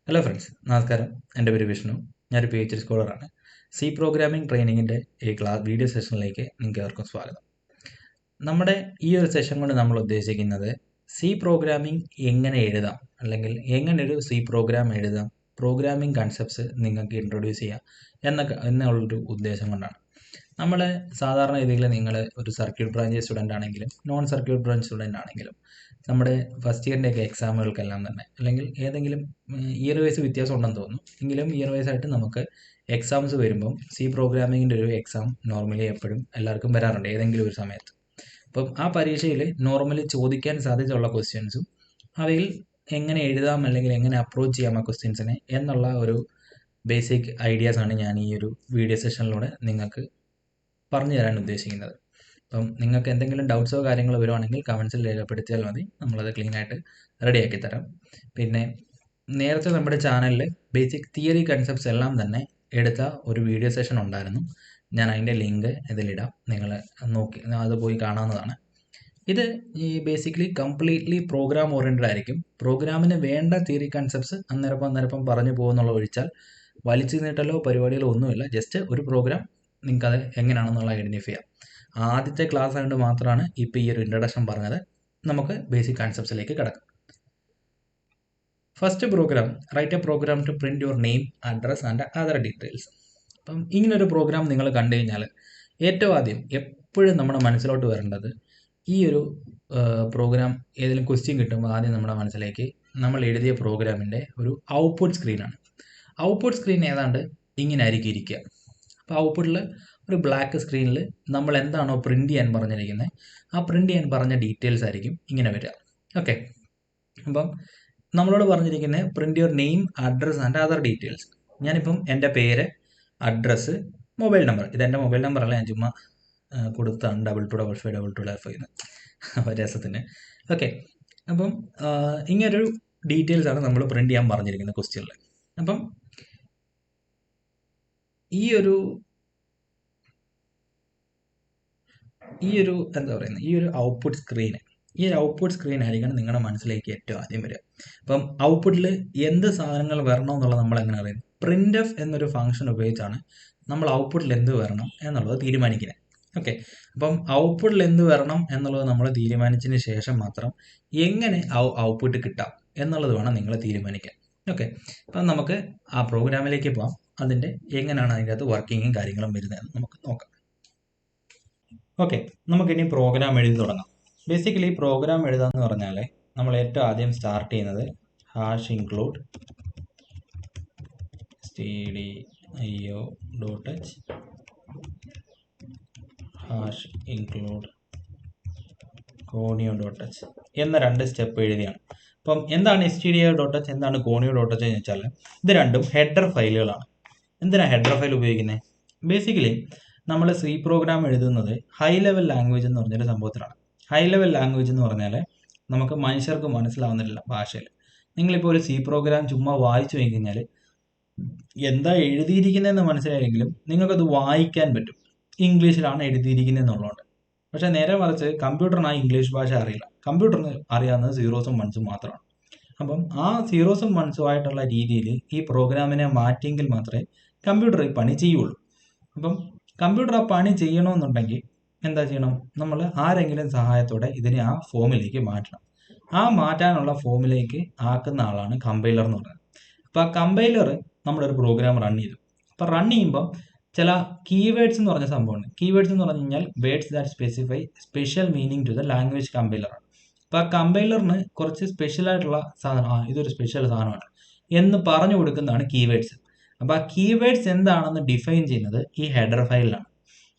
Hello friends, നമസ്കാരം. എൻ്റെ പേര് വിഷ്ണു. ഞാനൊരു PhD സ്കോളറാണ്. സി പ്രോഗ്രാമിംഗ് ട്രെയിനിങ്ങിൻ്റെ ഈ വീഡിയോ സെഷനിലേക്ക് നിങ്ങൾക്ക് ഏവർക്കും സ്വാഗതം. നമ്മുടെ ഈ ഒരു സെഷൻ കൊണ്ട് നമ്മൾ ഉദ്ദേശിക്കുന്നത് സി പ്രോഗ്രാമിംഗ് എങ്ങനെ എഴുതാം, അല്ലെങ്കിൽ എങ്ങനെ ഒരു സി പ്രോഗ്രാം എഴുതാം, പ്രോഗ്രാമിംഗ് കൺസെപ്റ്റ്സ് നിങ്ങൾക്ക് ഇൻട്രൊഡ്യൂസ് ചെയ്യാം എന്നുള്ളൊരു ഉദ്ദേശം കൊണ്ടാണ്. നമ്മൾ സാധാരണ രീതിയിൽ നിങ്ങൾ ഒരു സർക്യൂട്ട് ബ്രാഞ്ച് സ്റ്റുഡൻ്റ് ആണെങ്കിലും നോൺ സർക്യൂട്ട് ബ്രാഞ്ച് സ്റ്റുഡൻ്റ് ആണെങ്കിലും നമ്മുടെ ഫസ്റ്റ് ഇയറിൻ്റെയൊക്കെ എക്സാമുകൾക്കെല്ലാം തന്നെ, അല്ലെങ്കിൽ ഏതെങ്കിലും ഇയർ വൈസ് വ്യത്യാസം ഉണ്ടെന്ന് തോന്നുന്നു, എങ്കിലും ഇയർ വൈസ് ആയിട്ട് നമുക്ക് എക്സാംസ് വരുമ്പം സി പ്രോഗ്രാമിങ്ങിൻ്റെ ഒരു എക്സാം നോർമലി എപ്പോഴും എല്ലാവർക്കും വരാറുണ്ട് ഏതെങ്കിലും ഒരു സമയത്ത്. അപ്പം ആ പരീക്ഷയിൽ നോർമലി ചോദിക്കാൻ സാധ്യതയുള്ള ക്വസ്റ്റ്യൻസും അവയിൽ എങ്ങനെ എഴുതാം അല്ലെങ്കിൽ എങ്ങനെ അപ്രോച്ച് ചെയ്യാം ആ ക്വസ്റ്റ്യൻസിനെ എന്നുള്ള ഒരു ബേസിക് ഐഡിയാസാണ് ഞാൻ ഈ ഒരു വീഡിയോ സെഷനിലൂടെ നിങ്ങൾക്ക് പറഞ്ഞു തരാൻ ഉദ്ദേശിക്കുന്നത്. അപ്പം നിങ്ങൾക്ക് എന്തെങ്കിലും ഡൗട്ട്സോ കാര്യങ്ങളോ വരുവാണെങ്കിൽ കമൻസിൽ രേഖപ്പെടുത്തിയാൽ മതി, നമ്മളത് ക്ലീനായിട്ട് റെഡിയാക്കി തരാം. പിന്നെ നേരത്തെ നമ്മുടെ ചാനലിൽ ബേസിക് തിയറി കൺസെപ്റ്റ്സ് എല്ലാം തന്നെ എടുത്ത ഒരു വീഡിയോ സെഷൻ ഉണ്ടായിരുന്നു. ഞാൻ അതിൻ്റെ ലിങ്ക് ഇതിലിടാം, നിങ്ങൾ നോക്കി അത് പോയി കാണാവുന്നതാണ്. ഇത് ഈ ബേസിക്കലി കംപ്ലീറ്റ്ലി പ്രോഗ്രാം ഓറിയൻറ്റഡ് ആയിരിക്കും. പ്രോഗ്രാമിന് വേണ്ട തിയറി കൺസെപ്റ്റ്സ് അന്നേരം പറഞ്ഞു പോകുന്നുള്ള ഒഴിച്ചാൽ വലിച്ചു നീട്ടലോ പരിപാടികളോ ഒന്നുമില്ല. ജസ്റ്റ് ഒരു പ്രോഗ്രാം നിങ്ങൾക്കത് എങ്ങനെയാണെന്നുള്ള ഐഡൻറ്റിഫൈ ചെയ്യാം. ആദ്യത്തെ ക്ലാസ് ആയതുകൊണ്ട് മാത്രമാണ് ഇപ്പോൾ ഈ ഒരു ഇൻട്രഡക്ഷൻ പറഞ്ഞത്. നമുക്ക് ബേസിക് കൺസെപ്റ്റ്സിലേക്ക് കിടക്കാം. First program, write a program to print your name, address and other details. അപ്പം ഇങ്ങനൊരു പ്രോഗ്രാം നിങ്ങൾ കണ്ടു കഴിഞ്ഞാൽ ഏറ്റവും ആദ്യം എപ്പോഴും നമ്മുടെ മനസ്സിലോട്ട് വരേണ്ടത് ഈ ഒരു പ്രോഗ്രാം ഏതെങ്കിലും ക്വസ്റ്റ്യൻ കിട്ടുമ്പോൾ ആദ്യം നമ്മുടെ മനസ്സിലേക്ക് നമ്മൾ എഴുതിയ പ്രോഗ്രാമിൻ്റെ ഒരു ഔട്ട്പുട്ട് സ്ക്രീനാണ്. ഔട്ട്പുട്ട് സ്ക്രീൻ ഏതാണ്ട് ഇങ്ങനെ ആയിരിക്കും ഇരിക്കുക. അപ്പോൾ ഔട്ട്പുട്ടിൽ ഒരു ബ്ലാക്ക് സ്ക്രീനിൽ നമ്മൾ എന്താണോ പ്രിൻറ്റ് ചെയ്യാൻ പറഞ്ഞിരിക്കുന്നത് ആ പ്രിൻറ്റ് ചെയ്യാൻ പറഞ്ഞ ഡീറ്റെയിൽസ് ആയിരിക്കും ഇങ്ങനെ വരിക. ഓക്കെ, അപ്പം നമ്മളോട് പറഞ്ഞിരിക്കുന്നത് print your name, address and other details. ഞാനിപ്പം എൻ്റെ പേര്, അഡ്രസ്സ്, മൊബൈൽ നമ്പർ. ഇതെൻ്റെ മൊബൈൽ നമ്പറല്ല, ഞാൻ ചുമ്മാ കൊടുത്താണ് 225522 രസത്തിന്. ഓക്കെ, അപ്പം ഇങ്ങനൊരു ഡീറ്റെയിൽസാണ് നമ്മൾ പ്രിൻറ്റ് ചെയ്യാൻ പറഞ്ഞിരിക്കുന്നത് ക്വസ്റ്റ്യനിൽ. അപ്പം ഈ ഒരു എന്താ പറയുന്നത്, ഈ ഒരു ഔട്ട്പുട്ട് സ്ക്രീൻ ആയിരിക്കണം നിങ്ങളുടെ മനസ്സിലേക്ക് ഏറ്റവും ആദ്യം വരിക. അപ്പം ഔട്ട്പുട്ടിൽ എന്ത് സാധനങ്ങൾ വരണം എന്നുള്ളത് നമ്മൾ എങ്ങനെ അറിയുന്നത്? പ്രിൻ്റ് എഫ് എന്നൊരു ഫംഗ്ഷൻ ഉപയോഗിച്ചാണ് നമ്മൾ ഔട്ട്പുട്ടിൽ എന്ത് വരണം എന്നുള്ളത് തീരുമാനിക്കുന്നത്. ഓക്കെ, അപ്പം ഔട്ട്പുട്ടിൽ എന്ത് വരണം എന്നുള്ളത് നമ്മൾ തീരുമാനിച്ചതിന് ശേഷം മാത്രം എങ്ങനെ ഔട്ട്പുട്ട് കിട്ടാം എന്നുള്ളത് വേണം നിങ്ങൾ തീരുമാനിക്കാൻ. ഓക്കെ, അപ്പം നമുക്ക് ആ പ്രോഗ്രാമിലേക്ക് പോകാം. അതിൻ്റെ എങ്ങനെയാണ് അതിൻ്റെ അകത്ത് വർക്കിങ്ങും കാര്യങ്ങളും വരുന്നതെന്ന് നമുക്ക് നോക്കാം. ഓക്കെ, നമുക്കിനി പ്രോഗ്രാം എഴുതി തുടങ്ങാം. ബേസിക്കലി പ്രോഗ്രാം എഴുതാന്ന് പറഞ്ഞാൽ നമ്മൾ ഏറ്റവും ആദ്യം സ്റ്റാർട്ട് ചെയ്യുന്നത് #include stdio.h #include conio.h എന്ന രണ്ട് സ്റ്റെപ്പ് എഴുതിയാണ്. അപ്പം എന്താണ് stdio.h, എന്താണ് conio.h എന്ന് വെച്ചാൽ ഇത് രണ്ടും ഹെഡർ ഫയലുകളാണ്. എന്തിനാണ് ഹെഡർ ഫയൽ ഉപയോഗിക്കുന്നത്? ബേസിക്കലി നമ്മൾ സി പ്രോഗ്രാം എഴുതുന്നത് ഹൈ ലെവൽ ലാംഗ്വേജ് എന്ന് പറഞ്ഞൊരു സംഭവത്തിലാണ്. ഹൈ ലെവൽ ലാംഗ്വേജ് എന്ന് പറഞ്ഞാൽ നമുക്ക് മനുഷ്യർക്ക് മനസ്സിലാവുന്നില്ല ഭാഷയിൽ. നിങ്ങളിപ്പോൾ ഒരു സി പ്രോഗ്രാം ചുമ്മാ വായിച്ചു കഴിഞ്ഞാൽ എന്താ എഴുതിയിരിക്കുന്നതെന്ന് മനസ്സിലായെങ്കിലും നിങ്ങൾക്കത് വായിക്കാൻ പറ്റും. ഇംഗ്ലീഷിലാണ് എഴുതിയിരിക്കുന്നതെന്നുള്ളതുകൊണ്ട്. പക്ഷേ നേരെ മറിച്ച് കമ്പ്യൂട്ടറിന് ഇംഗ്ലീഷ് ഭാഷ അറിയില്ല. കമ്പ്യൂട്ടറിന് അറിയാവുന്നത് സീറോസും വൺസും മാത്രമാണ്. അപ്പം ആ സീറോസും വൺസും ആയിട്ടുള്ള രീതിയിൽ ഈ പ്രോഗ്രാമിനെ മാറ്റിയെങ്കിൽ മാത്രമേ കമ്പ്യൂട്ടർ ഈ പണി ചെയ്യുള്ളൂ. അപ്പം കമ്പ്യൂട്ടർ ആ പണി ചെയ്യണമെന്നുണ്ടെങ്കിൽ എന്താ ചെയ്യണം? നമ്മൾ ആരെങ്കിലും സഹായത്തോടെ ഇതിനെ ആ ഫോമിലേക്ക് മാറ്റണം. ആ മാറ്റാനുള്ള ഫോമിലേക്ക് ആക്കുന്ന ആളാണ് കമ്പൈലർ എന്ന് പറയുന്നത്. അപ്പോൾ ആ കമ്പൈലർ നമ്മളൊരു പ്രോഗ്രാം റൺ ചെയ്തു. അപ്പോൾ റൺ ചെയ്യുമ്പം ചില കീവേഡ്സ് എന്ന് പറഞ്ഞ സംഭവമുണ്ട്. കീവേഡ്സ് എന്ന് പറഞ്ഞു കഴിഞ്ഞാൽ words that specify special meaning to the language കമ്പൈലറാണ്. അപ്പോൾ ആ കമ്പൈലറിന് കുറച്ച് സ്പെഷ്യലായിട്ടുള്ള സാധനം, ഇതൊരു സ്പെഷ്യൽ സാധനമാണ് എന്ന് പറഞ്ഞു കൊടുക്കുന്നതാണ് കീവേഡ്സ്. അപ്പോൾ ആ കീവേഡ്സ് എന്താണെന്ന് ഡിഫൈൻ ചെയ്യുന്നത് ഈ ഹെഡർ ഫയലിലാണ്.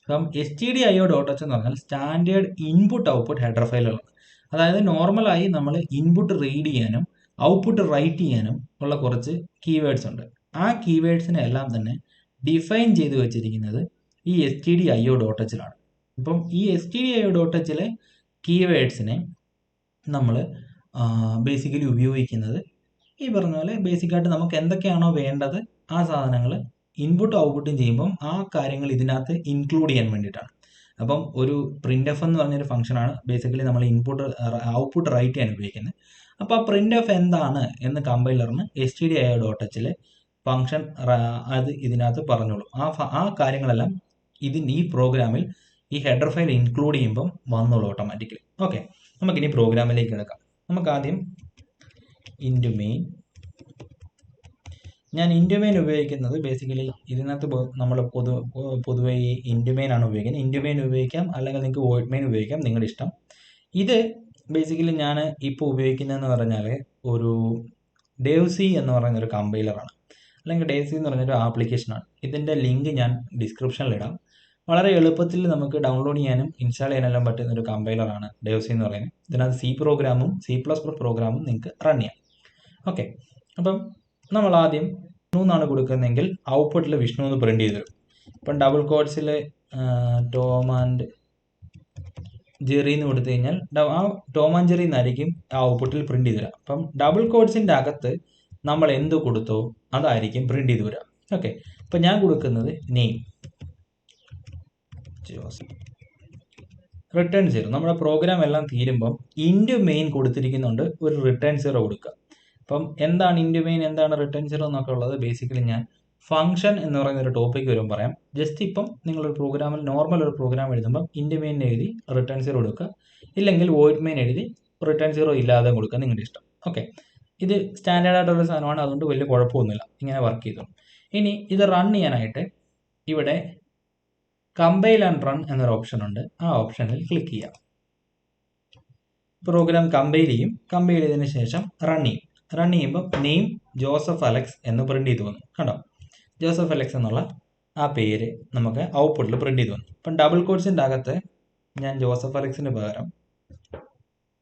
അപ്പം stdio.h എന്ന് പറഞ്ഞാൽ സ്റ്റാൻഡേർഡ് ഇൻപുട്ട് ഔട്ട്പുട്ട് ഹെഡർ ഫയലുകളാണ്. അതായത് നോർമലായി നമ്മൾ ഇൻപുട്ട് റീഡ് ചെയ്യാനും ഔട്ട്പുട്ട് റൈറ്റ് ചെയ്യാനും ഉള്ള കുറച്ച് കീവേഡ്സ് ഉണ്ട്. ആ കീവേഡ്സിനെ എല്ലാം തന്നെ ഡിഫൈൻ ചെയ്ത് വെച്ചിരിക്കുന്നത് ഈ stdio.hലാണ്. അപ്പം ഈ stdio.hലെ കീവേഡ്സിനെ നമ്മൾ ബേസിക്കലി ഉപയോഗിക്കുന്നത് ഈ പറഞ്ഞ പോലെ ബേസിക്കായിട്ട് നമുക്ക് എന്തൊക്കെയാണോ വേണ്ടത് ആ സാധനങ്ങൾ ഇൻപുട്ടും ഔട്ട്പുട്ടും ചെയ്യുമ്പം ആ കാര്യങ്ങൾ ഇതിനകത്ത് ഇൻക്ലൂഡ് ചെയ്യാൻ വേണ്ടിയിട്ടാണ്. അപ്പം ഒരു പ്രിൻ്റ് എഫ് എന്ന് പറഞ്ഞൊരു ഫംഗ്ഷനാണ് ബേസിക്കലി നമ്മൾ ഔട്ട്പുട്ട് റൈറ്റ് ചെയ്യാൻ ഉപയോഗിക്കുന്നത്. അപ്പോൾ ആ പ്രിന്റ് ഓഫ് എന്താണ് എന്ന് കമ്പൈലറിന് stdio.h ഫംഗ്ഷൻ അത് ഇതിനകത്ത് പറഞ്ഞോളൂ. ആ കാര്യങ്ങളെല്ലാം ഈ പ്രോഗ്രാമിൽ ഈ ഹെഡർ ഫയൽ ഇൻക്ലൂഡ് ചെയ്യുമ്പം വന്നോളൂ ഓട്ടോമാറ്റിക്കലി. ഓക്കെ, നമുക്കിനി പ്രോഗ്രാമിലേക്ക് എടുക്കാം. നമുക്ക് ആദ്യം ഇൻറ്റു മെയിൻ. ഞാൻ ഇൻറ്റു മെയിൻ ഉപയോഗിക്കുന്നത് ബേസിക്കലി ഇതിനകത്ത് നമ്മൾ പൊതുവെ ഈ ഇൻറ്റു മെയിൻ ആണ് ഉപയോഗിക്കുന്നത്. ഇൻറ്റു മെയിൻ ഉപയോഗിക്കാം, അല്ലെങ്കിൽ നിങ്ങൾക്ക് വോയിഡ് മെയിൻ ഉപയോഗിക്കാം, നിങ്ങളുടെ ഇഷ്ടം. ഇത് ബേസിക്കലി ഞാൻ ഇപ്പോൾ ഉപയോഗിക്കുന്നതെന്ന് പറഞ്ഞാൽ ഒരു ഡേവ്സി എന്ന് പറയുന്നൊരു കമ്പൈലറാണ്, അല്ലെങ്കിൽ ഡേവ്സി എന്ന് പറഞ്ഞൊരു ആപ്ലിക്കേഷനാണ്. ഇതിൻ്റെ ലിങ്ക് ഞാൻ ഡിസ്ക്രിപ്ഷനിൽ ഇടാം. വളരെ എളുപ്പത്തിൽ നമുക്ക് ഡൗൺലോഡ് ചെയ്യാനും ഇൻസ്റ്റാൾ ചെയ്യാനെല്ലാം പറ്റുന്ന ഒരു കമ്പൈലറാണ് ഡേവ്സി എന്ന് പറയുന്നത്. ഇതിനകത്ത് C പ്രോഗ്രാമും C++ പ്രോഗ്രാമും നിങ്ങൾക്ക് റൺ ചെയ്യാം. ഓക്കെ, അപ്പം നമ്മൾ ആദ്യം വിഷ്ണു എന്നാണ് കൊടുക്കുന്നതെങ്കിൽ ഔട്ട്പുട്ടിൽ വിഷ്ണു എന്ന് പ്രിന്റ് ചെയ്ത് തരും. ഇപ്പം ഡബിൾ കോഡ്സിൽ ടോം ആൻഡ് ജെറി എന്ന് കൊടുത്തു കഴിഞ്ഞാൽ ആ ടോം ആൻഡ് ജെറി എന്നായിരിക്കും ആ ഔട്ട്പുട്ടിൽ പ്രിന്റ് ചെയ്ത് തരാം. അപ്പം ഡബിൾ കോഡ്സിൻ്റെ അകത്ത് നമ്മൾ എന്ത് കൊടുത്തോ അതായിരിക്കും പ്രിന്റ് ചെയ്ത് വരാം. ഓക്കെ, അപ്പം ഞാൻ കൊടുക്കുന്നത് നെയിം റിട്ടേൺ 0. നമ്മുടെ പ്രോഗ്രാം എല്ലാം തീരുമ്പം ഇൻറ്റു മെയിൻ കൊടുത്തിരിക്കുന്നുണ്ട്, ഒരു റിട്ടേൺ 0 കൊടുക്കുക. അപ്പം എന്താണ് ഇൻറ്റു മെയിൻ, എന്താണ് റിട്ടേൺ 0 എന്നൊക്കെ ഉള്ളത് ബേസിക്കലി ഞാൻ ഫംഗ്ഷൻ എന്ന് പറയുന്ന ഒരു ടോപ്പിക് വരുമ്പോൾ പറയാം. ജസ്റ്റ് ഇപ്പം നിങ്ങളൊരു പ്രോഗ്രാമിൽ നോർമൽ ഒരു പ്രോഗ്രാം എഴുതുമ്പം ഇൻറ്റു മെയിൻ എഴുതി റിട്ടേൺ 0 കൊടുക്കുക, ഇല്ലെങ്കിൽ വോയിഡ് മെയിൻ എഴുതി റിട്ടേൺ 0 ഇല്ലാതെ കൊടുക്കുക, നിങ്ങളുടെ ഇഷ്ടം. ഓക്കെ, ഇത് സ്റ്റാൻഡേർഡ് ആയിട്ടുള്ള സാധനമാണ്, അതുകൊണ്ട് വലിയ കുഴപ്പമൊന്നുമില്ല, ഇങ്ങനെ വർക്ക് ചെയ്തു. ഇനി ഇത് റൺ ചെയ്യാനായിട്ട് ഇവിടെ കമ്പൈൽ ആൻഡ് റൺ എന്നൊരു ഓപ്ഷൻ ഉണ്ട്. ആ ഓപ്ഷനിൽ ക്ലിക്ക് ചെയ്യാം. പ്രോഗ്രാം കമ്പൈൽ ചെയ്യും. കമ്പൈൽ ചെയ്തതിന് ശേഷം റൺ ചെയ്യും. റൺ ചെയ്യുമ്പോൾ നെയിം ജോസഫ് അലക്സ് എന്ന് പ്രിന്റ് ചെയ്ത് വന്നു. കണ്ടോ, ജോസഫ് അലക്സ് എന്നുള്ള ആ പേര് നമുക്ക് ഔട്ട്പുട്ടിൽ പ്രിന്റ് ചെയ്ത് വന്നു. ഇപ്പം ഡബിൾ കോഡ്സിൻ്റെ അകത്ത് ഞാൻ ജോസഫ് അലക്സിന് പകരം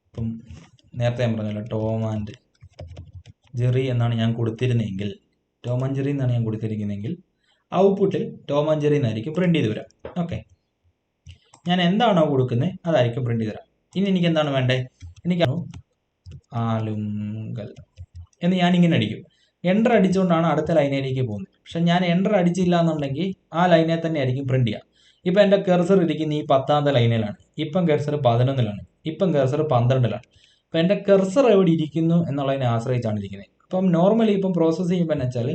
ഇപ്പം നേരത്തെ ഞാൻ പറഞ്ഞല്ലോ ടോം ആൻഡ് ജെറി എന്നാണ് ഞാൻ കൊടുത്തിരുന്നതെങ്കിൽ, ടോം ആൻഡ് ജെറി എന്നാണ് ഞാൻ കൊടുത്തിരിക്കുന്നതെങ്കിൽ ഔട്ട്പുട്ടിൽ ടോം ആൻഡ് ജെറി എന്നായിരിക്കും പ്രിന്റ് ചെയ്ത് വരാം. ഓക്കെ, ഞാൻ എന്താണോ കൊടുക്കുന്നത് അതായിരിക്കും പ്രിന്റ് ചെയ്ത് തരാം. ഇനി എനിക്ക് എന്താണ് വേണ്ടത്, എനിക്ക് ആലുങ്കൽ എന്ന് ഞാൻ ഇങ്ങനെ അടിക്കും. എൻ്റർ അടിച്ചുകൊണ്ടാണ് അടുത്ത ലൈനിലേക്ക് പോകുന്നത്. പക്ഷെ ഞാൻ എൻ്റർ അടിച്ചില്ല എന്നുണ്ടെങ്കിൽ ആ ലൈനെ തന്നെ ആയിരിക്കും പ്രിന്റ് ചെയ്യുക. ഇപ്പം എൻ്റെ കെർസർ ഇരിക്കുന്ന ഈ 10ാമത്തെ ലൈനിലാണ്, ഇപ്പം കെർസർ 11ലാണ്, ഇപ്പം കെർസർ 12ലാണ്. അപ്പം എൻ്റെ കെർസർ എവിടെ ഇരിക്കുന്നു എന്നുള്ളതിനെ ആശ്രയിച്ചാണ് ഇരിക്കുന്നത്. അപ്പം നോർമലി ഇപ്പം പ്രോസസ്സ് ചെയ്യുമ്പോൾ എന്ന് വെച്ചാൽ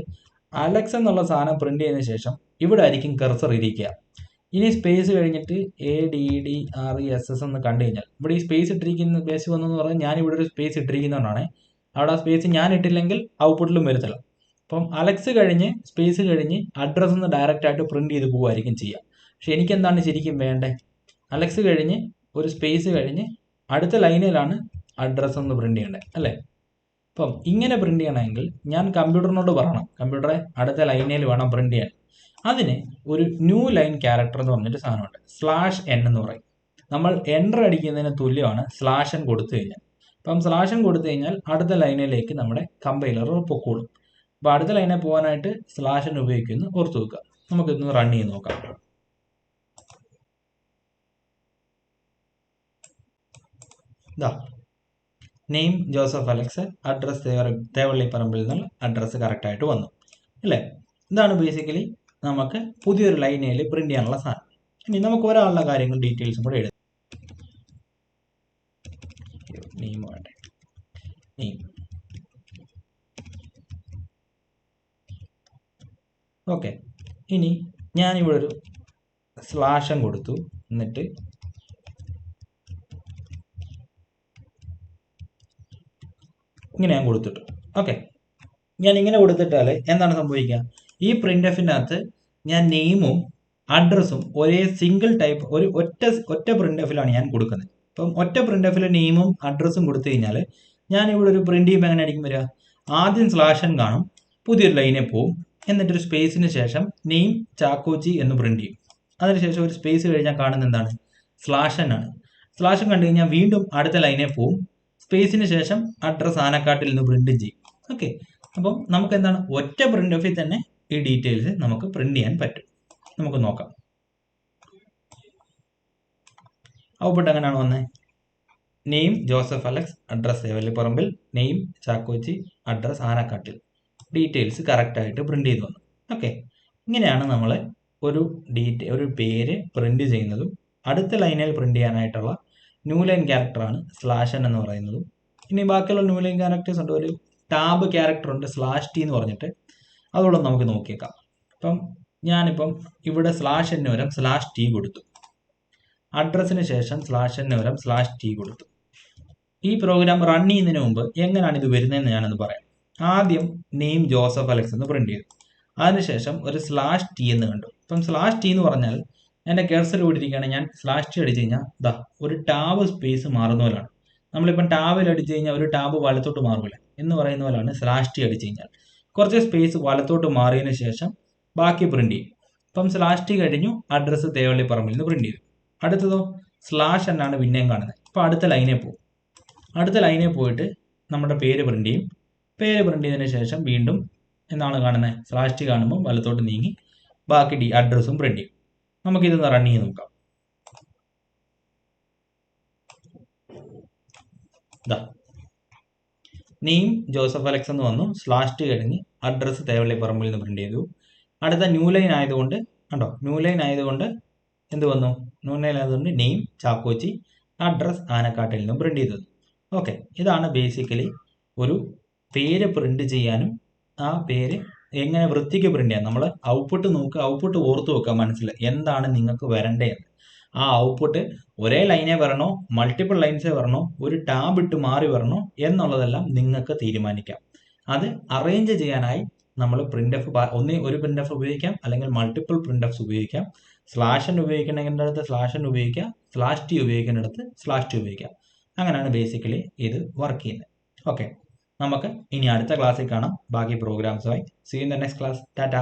അലക്സ് എന്നുള്ള സാധനം പ്രിന്റ് ചെയ്തതിന് ശേഷം ഇവിടെ ആയിരിക്കും കെർസർ ഇരിക്കുക. ഇനി സ്പേസ് കഴിഞ്ഞിട്ട് ADDRESS എന്ന് കണ്ടു കഴിഞ്ഞാൽ ഇവിടെ ഈ സ്പേസ് ഇട്ടിരിക്കുന്ന സ്പേസ് വന്നെന്ന് പറഞ്ഞാൽ ഞാനിവിടെ ഒരു സ്പേസ് ഇട്ടിരിക്കുന്നതുകൊണ്ടാണ്. അവിടെ ആ സ്പേസ് ഞാൻ ഇട്ടില്ലെങ്കിൽ ഔട്ട്പുട്ടിലും വരുത്തില്ല. അപ്പം അലക്സ് കഴിഞ്ഞ് സ്പേസ് കഴിഞ്ഞ് അഡ്രസ്സ് ഒന്ന് ഡയറക്റ്റ് ആയിട്ട് പ്രിന്റ് ചെയ്ത് പോവുമായിരിക്കും ചെയ്യുക. പക്ഷെ എനിക്കെന്താണ് ശരിക്കും വേണ്ടത്, അലക്സ് കഴിഞ്ഞ് ഒരു സ്പേസ് കഴിഞ്ഞ് അടുത്ത ലൈനിലാണ് അഡ്രസ്സ് ഒന്ന് പ്രിന്റ് ചെയ്യേണ്ടത് അല്ലേ. അപ്പം ഇങ്ങനെ പ്രിന്റ് ചെയ്യണമെങ്കിൽ ഞാൻ കമ്പ്യൂട്ടറിനോട് പറയണം, കമ്പ്യൂട്ടറെ അടുത്ത ലൈനിൽ വേണം പ്രിന്റ് ചെയ്യാൻ. അതിന് ഒരു ന്യൂ ലൈൻ ക്യാരക്ടർ എന്ന് പറഞ്ഞിട്ട് സാധനമുണ്ട്, /n എന്ന് പറയും. നമ്മൾ എൻ്റർ അടിക്കുന്നതിന് തുല്യമാണ് /n കൊടുത്തു കഴിഞ്ഞാൽ. അപ്പം /n കൊടുത്തു കഴിഞ്ഞാൽ അടുത്ത ലൈനിലേക്ക് നമ്മുടെ കമ്പൈലർ പൊക്കോളും. അപ്പോൾ അടുത്ത ലൈനിൽ പോകാനായിട്ട് /n ഉപയോഗിക്കുന്നു, ഓർത്ത് വെക്കുക. നമുക്കിതൊന്ന് റൺ ചെയ്ത് നോക്കാം. ഇതാ നെയിം ജോസഫ് അലക്സ്, അഡ്രസ് തേവള്ളിപ്പറമ്പിൽ നിന്നുള്ള അഡ്രസ്സ് കറക്റ്റായിട്ട് വന്നു അല്ലേ. ഇതാണ് ബേസിക്കലി നമുക്ക് പുതിയൊരു ലൈനയിൽ പ്രിന്റ് ചെയ്യാനുള്ള സാധനം. ഇനി നമുക്ക് ഒരാളുടെ കാര്യങ്ങൾ ഡീറ്റെയിൽസും കൂടെ എഴുതാം. നെയിം വേണ്ടേ, നെയിം. ഓക്കെ, ഇനി ഞാനിവിടെ ഒരു /n കൊടുത്തു, എന്നിട്ട് ഇങ്ങനെ ഞാൻ കൊടുത്തിട്ടു. ഓക്കെ, ഞാൻ ഇങ്ങനെ കൊടുത്തിട്ടാൽ എന്താണ് സംഭവിക്കുക, ഈ പ്രിന്റ് എഫിൻ്റെ അകത്ത് ഞാൻ നെയിമും അഡ്രസ്സും ഒരേ സിംഗിൾ ടൈപ്പ് ഒരു ഒറ്റ പ്രിന്റ് എഫിലാണ് ഞാൻ കൊടുക്കുന്നത്. അപ്പം ഒറ്റ പ്രിന്റ് എഫിൽ നെയിമും അഡ്രസ്സും കൊടുത്തു കഴിഞ്ഞാൽ ഞാനിവിടെ ഒരു പ്രിന്റ് ചെയ്യുമ്പോൾ എങ്ങനെ ആയിരിക്കും വരിക, ആദ്യം /n കാണും, പുതിയൊരു ലൈനിൽ പോവും, എന്നിട്ടൊരു സ്പേസിന് ശേഷം നെയിം ചാക്കോച്ചി എന്ന് പ്രിന്റ് ചെയ്യും. അതിനുശേഷം ഒരു സ്പേസ് കഴിഞ്ഞാൽ കാണുന്നത് എന്താണ്, /n ആണ്. /n കണ്ടു കഴിഞ്ഞാൽ വീണ്ടും അടുത്ത ലൈനിൽ പോവും, സ്പേസിന് ശേഷം അഡ്രസ് ആനക്കാട്ടിൽ നിന്ന് പ്രിന്റും ചെയ്യും. ഓക്കെ, അപ്പം നമുക്ക് എന്താണ് ഒറ്റ പ്രിന്റ് ഓഫിൽ തന്നെ ഈ ഡീറ്റെയിൽസ് നമുക്ക് പ്രിന്റ് ചെയ്യാൻ പറ്റും. നമുക്ക് നോക്കാം ഔട്ട്പുട്ട് എങ്ങനെയാണ് വന്നത്. Name Joseph Alex, address തേവള്ളിപ്പറമ്പിൽ, name Chackochi, address Anakkattil, details കറക്റ്റായിട്ട് പ്രിന്റ് ചെയ്ത് വന്നു. ഓക്കെ, ഇങ്ങനെയാണ് നമ്മൾ ഒരു പേര് പ്രിന്റ് ചെയ്യുന്നതും അടുത്ത ലൈനിൽ പ്രിന്റ് ചെയ്യാനായിട്ടുള്ള ന്യൂ ലൈൻ ക്യാരക്ടറാണ് /n എന്ന് പറയുന്നതും ഇനി ബാക്കിയുള്ള ന്യൂ ലൈൻ ക്യാരക്ടേഴ്സ് ഉണ്ട്, ഒരു ടാബ് ക്യാരക്ടർ ഉണ്ട് /t എന്ന് പറഞ്ഞിട്ട്, അതുകൂടെ നമുക്ക് നോക്കിയേക്കാം. അപ്പം ഞാനിപ്പം ഇവിടെ /n വരം /t കൊടുത്തു, അഡ്രസ്സിന് ശേഷം /n വരം /t കൊടുത്തു. ഈ പ്രോഗ്രാം റൺ ചെയ്യുന്നതിന് മുമ്പ് എങ്ങനെയാണ് ഇത് വരുന്നതെന്ന് ഞാനൊന്ന് പറയാം. ആദ്യം നെയിം ജോസഫ് അലക്സ് എന്ന് പ്രിന്റ് ചെയ്തു, അതിനുശേഷം ഒരു /t എന്ന് കണ്ടു. ഇപ്പം /t എന്ന് പറഞ്ഞാൽ എൻ്റെ കെർസർ ഇട്ടിരിക്കുകയാണ്, ഞാൻ /t അടിച്ചു കഴിഞ്ഞാൽ ഒരു ടാബ് സ്പേസ് മാറുന്ന പോലെയാണ്. നമ്മളിപ്പം ടാബിൽ അടിച്ചു കഴിഞ്ഞാൽ ഒരു ടാബ് വലത്തോട്ട് മാറില്ല എന്ന് പറയുന്ന പോലെയാണ് /t അടിച്ചു കഴിഞ്ഞാൽ. കുറച്ച് സ്പേസ് വലത്തോട്ട് മാറിയതിന് ശേഷം ബാക്കി പ്രിന്റ് ചെയ്യും. ഇപ്പം /t കഴിഞ്ഞു, അഡ്രസ്സ് തേവള്ളിപ്പറമ്പിൽ നിന്ന് പ്രിന്റ് ചെയ്തു. അടുത്തതോ /n ആണ് പിന്നെയും കാണുന്നത്. ഇപ്പം അടുത്ത ലൈനിൽ പോയിട്ട് നമ്മുടെ പേര് പ്രിന്റ് ചെയ്യും. പേര് പ്രിന്റ് ചെയ്തതിന് ശേഷം വീണ്ടും എന്താണ് കാണുന്നത്, /t കാണുമ്പോൾ വലത്തോട്ട് നീങ്ങി ബാക്കി അഡ്രസ്സും പ്രിന്റ് ചെയ്യും. നമുക്കിതൊന്ന് റൺ ചെയ്ത് നോക്കാം. നെയിം ജോസഫ് അലക്സ് എന്ന് വന്നു, /t കഴിഞ്ഞ് അഡ്രസ്സ് തേവള്ളിപ്പറമ്പിൽ നിന്ന് പ്രിന്റ് ചെയ്തു. അടുത്ത ന്യൂ ലൈൻ ആയതുകൊണ്ട് എന്ത് വന്നു, നെയിം ചാക്കോച്ചി, അഡ്രസ് ആനക്കാട്ടിൽ നിന്നും പ്രിന്റ് ചെയ്തത്. ഓക്കെ, ഇതാണ് ബേസിക്കലി ഒരു പേര് പ്രിന്റ് ചെയ്യാനും ആ പേര് എങ്ങനെ വൃത്തിക്ക് പ്രിന്റ് ചെയ്യാം. നമ്മൾ ഔട്ട്പുട്ട് നോക്കുക, ഔട്ട്പുട്ട് ഓർത്ത് വെക്കുക മനസ്സിൽ എന്താണ് നിങ്ങൾക്ക് വരേണ്ടതെന്ന്. ആ ഔട്ട്പുട്ട് ഒരേ ലൈനേ വരണോ, മൾട്ടിപ്പിൾ ലൈൻസേ വരണോ, ഒരു ടാബ് ഇട്ട് മാറി വരണോ എന്നുള്ളതെല്ലാം നിങ്ങൾക്ക് തീരുമാനിക്കാം. അത് അറേഞ്ച് ചെയ്യാനായി നമ്മൾ ഒരു പ്രിന്റ് എഫ് ഉപയോഗിക്കാം, അല്ലെങ്കിൽ മൾട്ടിപ്പിൾ പ്രിന്റ് എഫ്സ് ഉപയോഗിക്കാം. /n ഉപയോഗിക്കേണ്ടടുത്ത് /n ഉപയോഗിക്കാം, /t ഉപയോഗിക്കേണ്ടടുത്ത് /t ഉപയോഗിക്കാം. അങ്ങനെയാണ് ബേസിക്കലി ഇത് വർക്ക് ചെയ്യുന്നത്. ഓക്കെ, നമുക്ക് ഇനി അടുത്ത ക്ലാസ്സിൽ കാണാം ബാക്കി പ്രോഗ്രാംസുമായി. See you in the next class. Tata.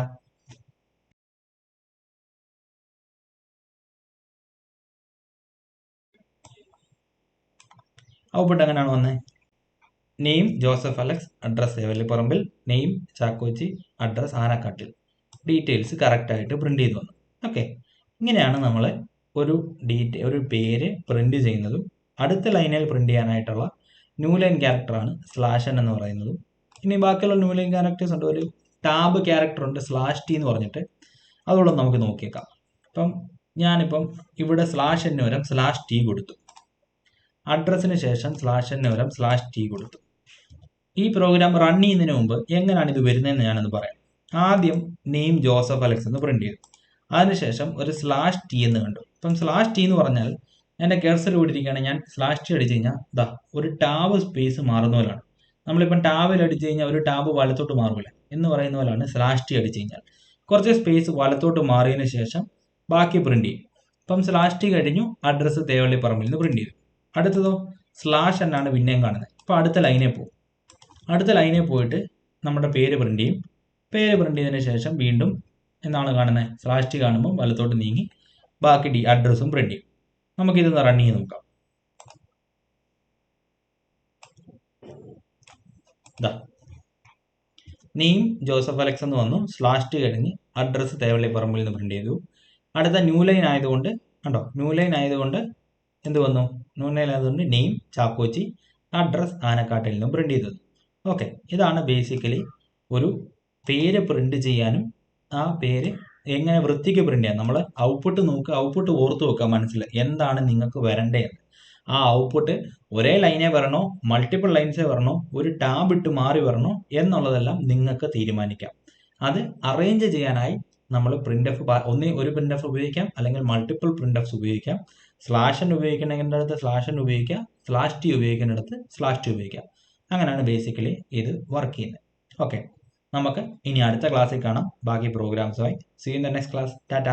Output എങ്ങനെയാണ് വന്നത്? Name Joseph Alex, address തേവള്ളിപ്പറമ്പിൽ, name Chackochi, address Anakkattil, details കറക്റ്റായിട്ട് പ്രിന്റ് ചെയ്ത് വന്നു. ഓക്കെ, ഇങ്ങനെയാണ് നമ്മൾ ഒരു പേര് പ്രിന്റ് ചെയ്യുന്നതും അടുത്ത ലൈനിൽ പ്രിന്റ് ചെയ്യാനായിട്ടുള്ള ന്യൂ ലൈൻ ക്യാരക്ടറാണ് /n എന്ന് പറയുന്നതും. ഇനി ബാക്കിയുള്ള ന്യൂ ലൈൻ ക്യാരക്ടേഴ്സ് ഉണ്ട്, ഒരു ടാബ് ക്യാരക്ടർ ഉണ്ട് /t എന്ന് പറഞ്ഞിട്ട്, അതുകൂടെ നമുക്ക് നോക്കിയേക്കാം. അപ്പം ഞാനിപ്പം ഇവിടെ /n വരം /t കൊടുത്തു, അഡ്രസ്സിന് ശേഷം /n വരം /t കൊടുത്തു. ഈ പ്രോഗ്രാം റൺ ചെയ്യുന്നതിന് മുമ്പ് എങ്ങനെയാണ് ഇത് വരുന്നതെന്ന് ഞാനൊന്ന് പറയാം. ആദ്യം നെയിം ജോസഫ് അലക്സ് എന്ന് പ്രിന്റ് ചെയ്തു, അതിനുശേഷം ഒരു /t എന്ന് കണ്ടു. ഇപ്പം /t എന്ന് പറഞ്ഞാൽ എൻ്റെ കെർസർ ഇട്ടിരിക്കുകയാണ്, ഞാൻ /t അടിച്ചു കഴിഞ്ഞാൽ ഒരു ടാബ് സ്പേസ് മാറുന്ന പോലെയാണ്. നമ്മളിപ്പം ടാബിൽ അടിച്ചു കഴിഞ്ഞാൽ ഒരു ടാബ് വലത്തോട്ട് മാറില്ല എന്ന് പറയുന്ന പോലെയാണ് /t അടിച്ചു കഴിഞ്ഞാൽ. കുറച്ച് സ്പേസ് വലത്തോട്ട് മാറിയതിന് ശേഷം ബാക്കി പ്രിന്റ് ചെയ്യും. ഇപ്പം /t കഴിഞ്ഞു, അഡ്രസ്സ് തേവള്ളിപ്പറമ്പിൽ നിന്ന് പ്രിന്റ് ചെയ്തു. അടുത്തതോ /n ആണ് പിന്നെയും കാണുന്നത്. ഇപ്പം അടുത്ത ലൈനിൽ പോയിട്ട് നമ്മുടെ പേര് പ്രിന്റ് ചെയ്യും. പേര് പ്രിന്റ് ചെയ്തതിന് ശേഷം വീണ്ടും എന്താണ് കാണുന്നത്, /t കാണുമ്പോൾ വലത്തോട്ട് നീങ്ങി ബാക്കി അഡ്രസ്സും പ്രിന്റ് ചെയ്യും. നമുക്കിതൊന്ന് റൺ ചെയ്ത് നോക്കാം. നെയിം ജോസഫ് അലക്സ് എന്ന് വന്നു, /t കഴിഞ്ഞ് അഡ്രസ്സ് തേവള്ളിപ്പറമ്പിൽ നിന്ന് പ്രിന്റ് ചെയ്തു. അടുത്ത ന്യൂ ലൈൻ ആയതുകൊണ്ട് എന്ത് വന്നു, നെയിം ചാക്കോച്ചി, അഡ്രസ് ആനക്കാട്ടിൽ നിന്നും പ്രിന്റ് ചെയ്തത്. ഓക്കെ, ഇതാണ് ബേസിക്കലി ഒരു പേര് പ്രിന്റ് ചെയ്യാനും ആ പേര് എങ്ങനെ വൃത്തിക്ക് പ്രിന്റ് ചെയ്യാം. നമ്മൾ ഔട്ട്പുട്ട് നോക്കുക, ഔട്ട്പുട്ട് ഓർത്ത് വെക്കുക മനസ്സിൽ എന്താണ് നിങ്ങൾക്ക് വരേണ്ടതെന്ന്. ആ ഔട്ട്പുട്ട് ഒരേ ലൈനേ വരണോ, മൾട്ടിപ്പിൾ ലൈൻസേ വരണോ, ഒരു ടാബ് ഇട്ട് മാറി വരണോ എന്നുള്ളതെല്ലാം നിങ്ങൾക്ക് തീരുമാനിക്കാം. അത് അറേഞ്ച് ചെയ്യാനായി നമ്മൾ ഒരു പ്രിന്റ് എഫ് ഉപയോഗിക്കാം, അല്ലെങ്കിൽ മൾട്ടിപ്പിൾ പ്രിന്റ് എഫ്സ് ഉപയോഗിക്കാം. /n ഉപയോഗിക്കേണ്ടടുത്ത് /n ഉപയോഗിക്കാം, /t ഉപയോഗിക്കേണ്ടടുത്ത് /t ഉപയോഗിക്കാം. അങ്ങനെയാണ് ബേസിക്കലി ഇത് വർക്ക് ചെയ്യുന്നത്. ഓക്കെ, നമുക്ക് ഇനി അടുത്ത ക്ലാസ്സിൽ കാണാം ബാക്കി പ്രോഗ്രാംസുമായി. See you in the next class. Tata.